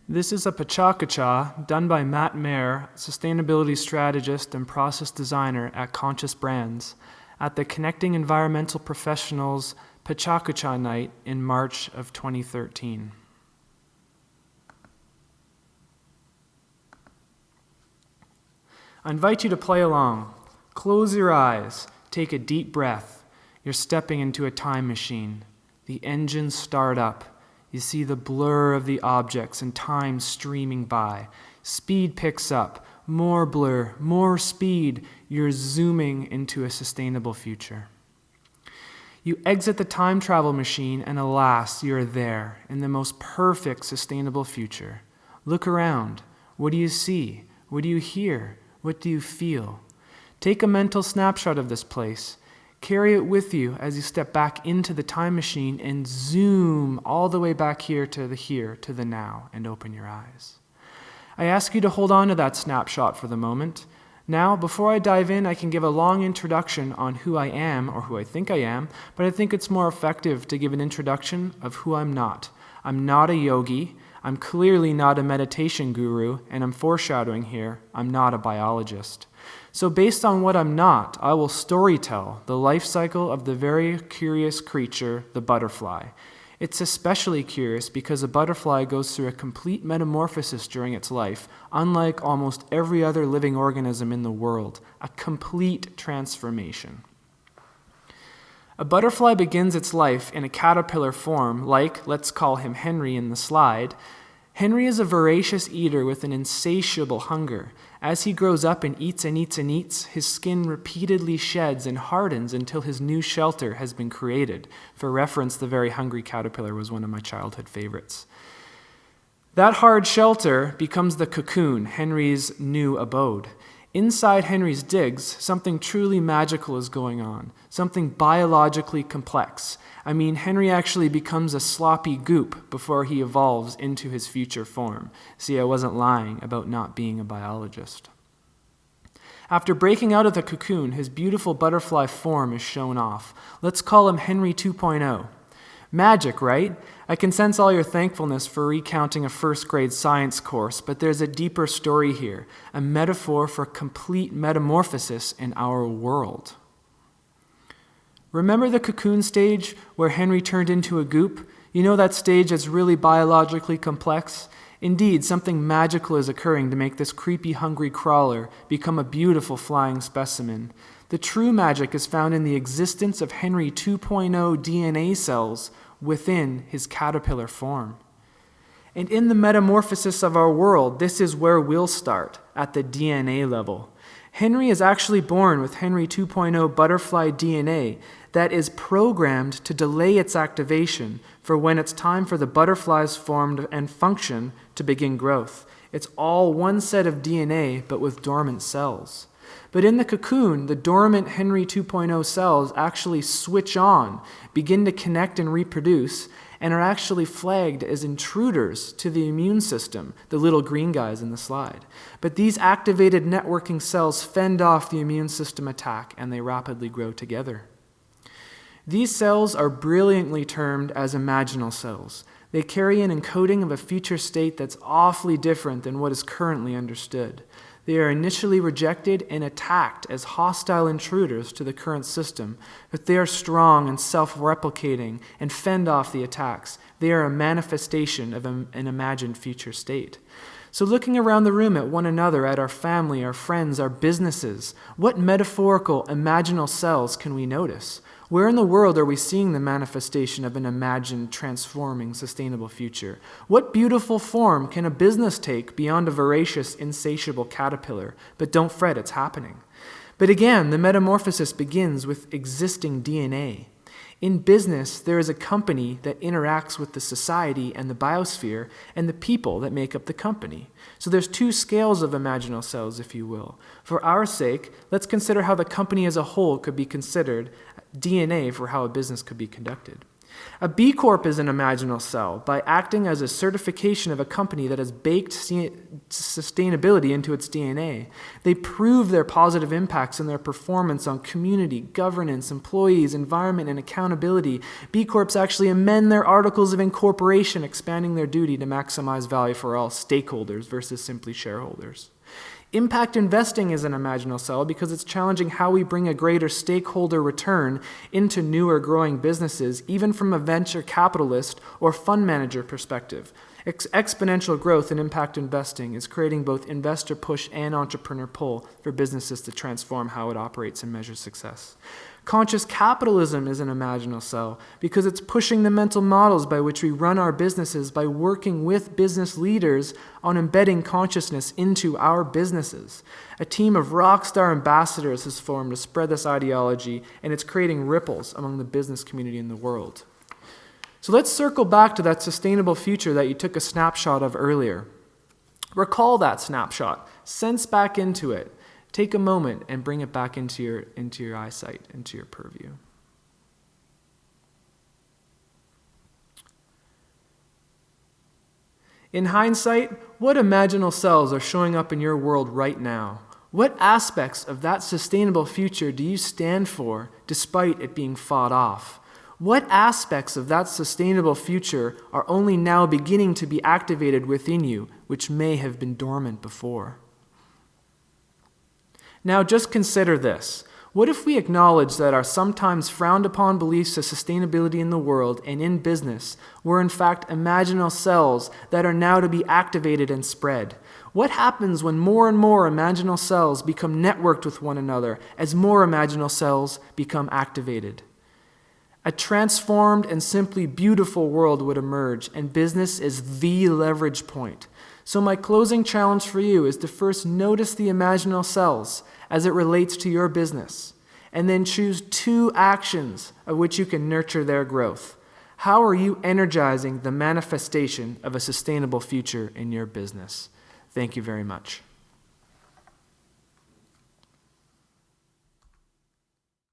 This is a PechaKucha done by Matt Mayer, Sustainability Strategist and Process Designer at Conscious Brands, at the Connecting Environmental Professionals PechaKucha Night in March of 2013. I invite you to play along. Close your eyes, take a deep breath. You're stepping into a time machine. The engines start up. You see the blur of the objects and time streaming by. Speed picks up, more blur, more speed. You're zooming into a sustainable future. You exit the time travel machine and alas, you're there in the most perfect sustainable future. Look around. What do you see? What do you hear? What do you feel? Take a mental snapshot of this place. Carry it with you as you step back into the time machine and zoom all the way back here, to the now, and open your eyes. I ask you to hold on to that snapshot for the moment. Now, before I dive in, I can give a long introduction on who I am, or who I think I am, but I think it's more effective to give an introduction of who I'm not. I'm not a yogi. I'm clearly not a meditation guru, and I'm foreshadowing here, I'm not a biologist. So based on what I'm not, I will storytell the life cycle of the very curious creature, the butterfly. It's especially curious because a butterfly goes through a complete metamorphosis during its life, unlike almost every other living organism in the world, a complete transformation. A butterfly begins its life in a caterpillar form, like, let's call him Henry in the slide. Henry is a voracious eater with an insatiable hunger. As he grows up and eats and eats and eats, his skin repeatedly sheds and hardens until his new shelter has been created. For reference, the very hungry caterpillar was one of my childhood favorites. That hard shelter becomes the cocoon, Henry's new abode. Inside Henry's digs, something truly magical is going on, something biologically complex. I mean, Henry actually becomes a sloppy goop before he evolves into his future form. See, I wasn't lying about not being a biologist. After breaking out of the cocoon, his beautiful butterfly form is shown off. Let's call him Henry 2.0. Magic, right? I can sense all your thankfulness for recounting a first-grade science course, but there's a deeper story here, a metaphor for complete metamorphosis in our world. Remember the cocoon stage where Henry turned into a goop? You know that stage that's really biologically complex? Indeed, something magical is occurring to make this creepy, hungry crawler become a beautiful flying specimen. The true magic is found in the existence of Henry 2.0 DNA cells within his caterpillar form. And in the metamorphosis of our world, this is where we'll start, at the DNA level. Henry is actually born with Henry 2.0 butterfly DNA that is programmed to delay its activation for when it's time for the butterfly's form and function to begin growth. It's all one set of DNA, but with dormant cells. But in the cocoon, the dormant Henry 2.0 cells actually switch on, begin to connect and reproduce, and are actually flagged as intruders to the immune system, the little green guys in the slide. But these activated networking cells fend off the immune system attack, and they rapidly grow together. These cells are brilliantly termed as imaginal cells. They carry an encoding of a future state that's awfully different than what is currently understood. They are initially rejected and attacked as hostile intruders to the current system, but they are strong and self-replicating and fend off the attacks. They are a manifestation of an imagined future state. So looking around the room at one another, at our family, our friends, our businesses, what metaphorical imaginal cells can we notice? Where in the world are we seeing the manifestation of an imagined, transforming, sustainable future? What beautiful form can a business take beyond a voracious, insatiable caterpillar? But don't fret, it's happening. But again, the metamorphosis begins with existing DNA. In business, there is a company that interacts with the society and the biosphere and the people that make up the company. So there's two scales of imaginal cells, if you will. For our sake, let's consider how the company as a whole could be considered DNA for how a business could be conducted. A B Corp is an imaginal cell by acting as a certification of a company that has baked sustainability into its DNA. They prove their positive impacts and their performance on community, governance, employees, environment, and accountability. B Corps actually amend their articles of incorporation, expanding their duty to maximize value for all stakeholders versus simply shareholders. Impact investing is an imaginal cell because it's challenging how we bring a greater stakeholder return into newer growing businesses, even from a venture capitalist or fund manager perspective. Exponential growth in impact investing is creating both investor push and entrepreneur pull for businesses to transform how it operates and measures success. Conscious capitalism is an imaginal cell because it's pushing the mental models by which we run our businesses by working with business leaders on embedding consciousness into our businesses. A team of rockstar ambassadors has formed to spread this ideology, and it's creating ripples among the business community in the world. So let's circle back to that sustainable future that you took a snapshot of earlier. Recall that snapshot. Sense back into it. Take a moment and bring it back into your eyesight, into your purview. In hindsight, what imaginal cells are showing up in your world right now? What aspects of that sustainable future do you stand for despite it being fought off? What aspects of that sustainable future are only now beginning to be activated within you, which may have been dormant before? Now just consider this. What if we acknowledge that our sometimes frowned upon beliefs of sustainability in the world and in business were in fact imaginal cells that are now to be activated and spread? What happens when more and more imaginal cells become networked with one another as more imaginal cells become activated? A transformed and simply beautiful world would emerge, and business is the leverage point. So my closing challenge for you is to first notice the imaginal cells as it relates to your business, and then choose 2 actions of which you can nurture their growth. How are you energizing the manifestation of a sustainable future in your business? Thank you very much.